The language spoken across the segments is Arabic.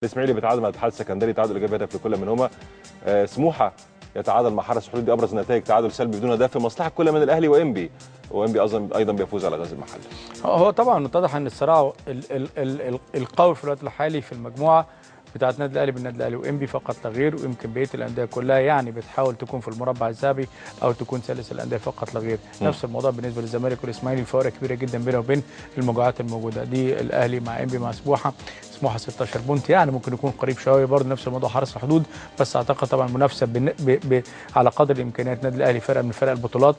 الاسماعيلي بيتعادل مع الاتحاد السكندري تعادل ايجابي هدف لكل منهما. سموحه يتعادل مع حرس الحدود، دي ابرز نتائج تعادل سلبي بدون اهداف في مصلحه كل من الاهلي وانبي ايضا بيفوز على غزل المحله. هو طبعا اتضح ان الصراع القوي في الوقت الحالي في المجموعه بتاعت النادي الاهلي بالنادي الاهلي وانبي فقط لا غير، ويمكن بقيه الانديه كلها يعني بتحاول تكون في المربع الذهبي او تكون ثالث الانديه فقط لا غير. نفس الموضوع بالنسبه للزمالك والاسماعيلي، الفوارق كبيره جدا بينه وبين المجموعات الموجوده دي، الاهلي مع انبي مع سموحه 16 بونت، يعني ممكن يكون قريب شويه. برضه نفس الموضوع حرس الحدود، بس اعتقد طبعا منافسه على قدر الامكانيات. النادي الاهلي فرقه من فرق البطولات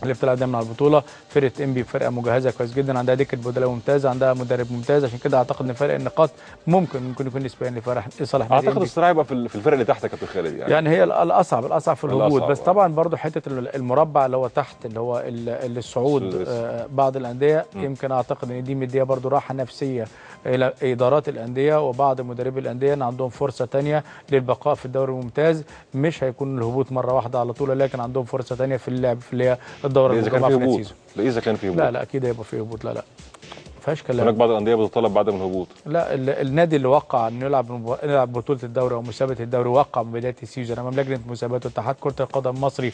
اللي بتلعب دايما على البطوله، فرقه انبي فرقه مجهزه كويس جدا، عندها دكه بدلاء ممتازه، عندها مدرب ممتاز، عشان كده اعتقد ان فرق النقاط ممكن يكون نسبيا لصالح اعتقد الصراع يبقى في الفرق اللي تحت يا كابتن خالد، يعني هي الاصعب في الهبوط، بس طبعا برضو حته المربع اللي هو تحت اللي هو الصعود بعض الانديه يمكن اعتقد ان دي مديه برضو راحه نفسيه الى ادارات الانديه وبعض مدربي الانديه ان عندهم فرصه ثانيه للبقاء في الدوري الممتاز. مش هيكون الهبوط مره واحده على طول، لكن عندهم فرصه ثانيه في اللعب في اللي هي الدوري المجمع في السيزون. اذا كان في هبوط، لا اكيد هيبقى في هبوط، لا ما فيهاش كلام. هناك بعض الانديه بتطالب بعدم الهبوط. لا النادي اللي وقع انه يلعب بطوله الدوري او مسابقه الدوري وقع من بدايه السيزون امام لجنه مسابقات اتحاد كره القدم المصري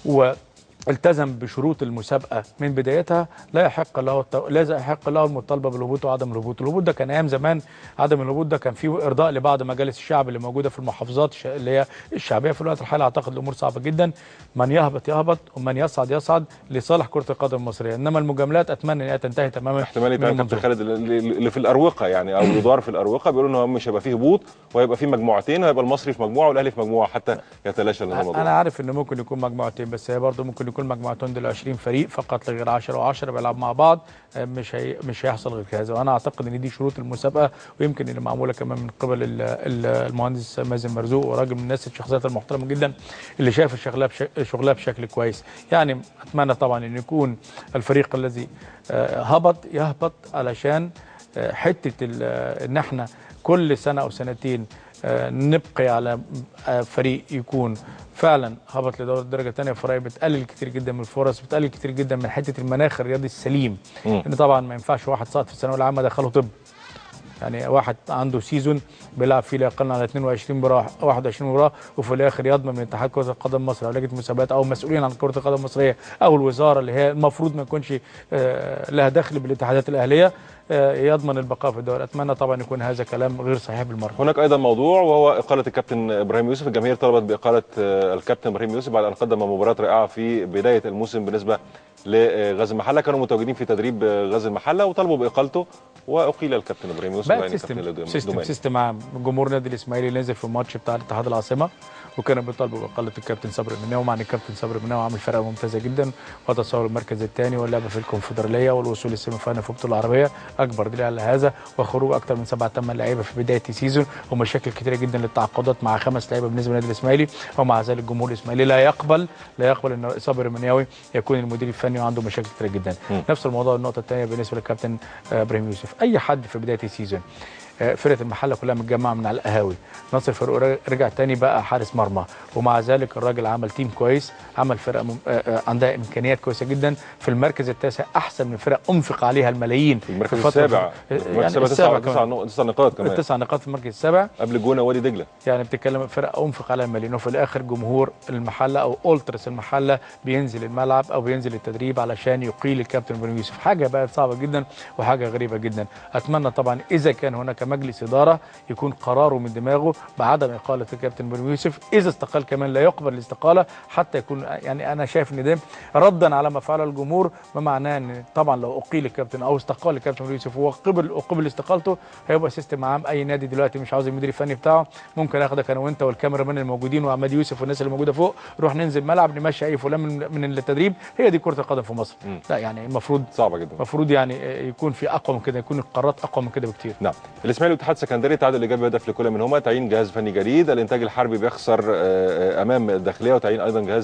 والتزم بشروط المسابقه من بدايتها، لا يحق له المطالبه بالهبوط وعدم الهبوط. الهبوط ده كان ايام زمان، عدم الهبوط ده كان فيه ارضاء لبعض مجالس الشعب اللي موجوده في المحافظات اللي هي الشعبيه. في الوقت الحالي اعتقد الامور صعبه جدا، من يهبط ومن يصعد لصالح كره القدم المصريه، انما المجاملات اتمنى ان هي تنتهي تماما. احتمال يبقى كابتن خالد اللي في الاروقه يعني او يدار في الاروقه بيقولوا ان هو مش هيبقى فيه هبوط وهيبقى فيه مجموعتين، وهيبقى المصري في مجموعه والاهلي في مجموعه حتى يتلاشى الموضوع. انا عارف ان ممكن يكون مجموعتين، بس هي برضه ممكن يكون مجموعتين دول 20 فريق فقط لغير 10 و10 بيلعبوا مع بعض، مش هيحصل غير كذا. وانا اعتقد ان دي شروط المسابقه، ويمكن اللي معموله كمان من قبل المهندس مازن مرزوق، وراجل من الناس الشخصيات المحترمه جدا اللي شايف شغلها بشكل كويس. يعني اتمنى طبعا ان يكون الفريق الذي يهبط علشان حته ان احنا كل سنه او سنتين نبقي على فريق يكون فعلا هبط لدوري الدرجه الثانيه. فرق بتقلل كتير جدا من الفرص، بتقلل كتير جدا من حته المناخ الرياضي السليم. ان طبعا ما ينفعش واحد سقط في الثانويه العامه دخله طب، يعني واحد عنده سيزون بيلعب فيه لا يقل عن 22 مباراه 21 مباراه، وفي الاخر يضمن من اتحاد كره القدم مصر او لجنه المسابقات او مسؤولين عن كره القدم المصريه او الوزاره اللي هي المفروض ما يكونش لها دخل بالاتحادات الاهليه يضمن البقاء في الدوري. اتمنى طبعا يكون هذا كلام غير صحيح بالمره. هناك ايضا موضوع وهو اقاله الكابتن ابراهيم يوسف. الجماهير طلبت باقاله الكابتن ابراهيم يوسف بعد ان قدم مباراه رائعه في بدايه الموسم بالنسبه لغزل المحله. كانوا متواجدين في تدريب غزل المحله وطلبوا باقالته، واقيل الكابتن ابراهيم يوسف. بقى سيستم عام. جمهور نادي الاسماعيلي نزل في الماتش بتاع الاتحاد العاصمه وكانوا بيطالبوا باقاله الكابتن صبري المناوي، مع ان الكابتن صبري المناوي عامل فرقه ممتازه جدا وتصور المركز الثاني واللعب في الكونفدراليه والوصول للسيمي فاينل في البطوله العربيه. اكبر دليل على هذا وخروج اكثر من 7-8 لعيبه في بدايه السيزون ومشاكل كثيره جدا للتعاقدات مع 5 لعيبه بالنسبه للنادي الاسماعيلي، ومع ذلك جمهور الاسماعيلي لا يقبل ان صبري المناوي يكون المدير الفني وعنده مشاكل كثيره جدا. نفس الموضوع النقطه الثانيه بالنسبه للكابتن ابراهيم يوسف. اي حد في بدايه السيزون فرقه المحله كلها متجمعه من على القهاوي، ناصر فاروق رجع تاني بقى حارس مرمى، ومع ذلك الراجل عمل تيم كويس، عمل فرقه عندها امكانيات كويسه جدا في المركز التاسع، احسن من فرق انفق عليها الملايين. في المركز السابع، السابع 9 نقاط كمان، 9 نقاط في المركز السابع قبل الجونه وادي دجله. يعني بتتكلم فرق انفق على الملايين، وفي الاخر جمهور المحله او اولترس المحله بينزل الملعب او بينزل التدريب علشان يقيل الكابتن ابراهيم يوسف. حاجه بقى صعبه جدا وحاجه غريبه جدا. اتمنى طبعا اذا كان هناك مجلس اداره يكون قراره من دماغه بعدم اقاله الكابتن ابراهيم يوسف، اذا استقال كمان لا يقبل الاستقاله حتى يكون، يعني انا شايف ان ده ردا على ما فعله الجمهور، بمعنى ان طبعا لو اقيل الكابتن او استقال الكابتن ابراهيم يوسف وقبل استقالته هيبقى سيستم عام. اي نادي دلوقتي مش عاوز المدير الفني بتاعه ممكن ياخدك انا وانت والكاميرا مان الموجودين وعماد يوسف والناس اللي موجوده فوق، نروح ننزل ملعب نمشي اي فلان من التدريب. هي دي كره القدم في مصر. لا يعني المفروض صعبه جدا، المفروض يعني يكون في اقوى من كده، يكون القرارات اقوى من كده بكتير. نعم. الاسماعيلي والاتحاد السكندري تعادل ايجابي هدف لكل منهما، تعيين جهاز فني جديد. الانتاج الحربي بيخسر امام الداخليه، وتعيين ايضا جهاز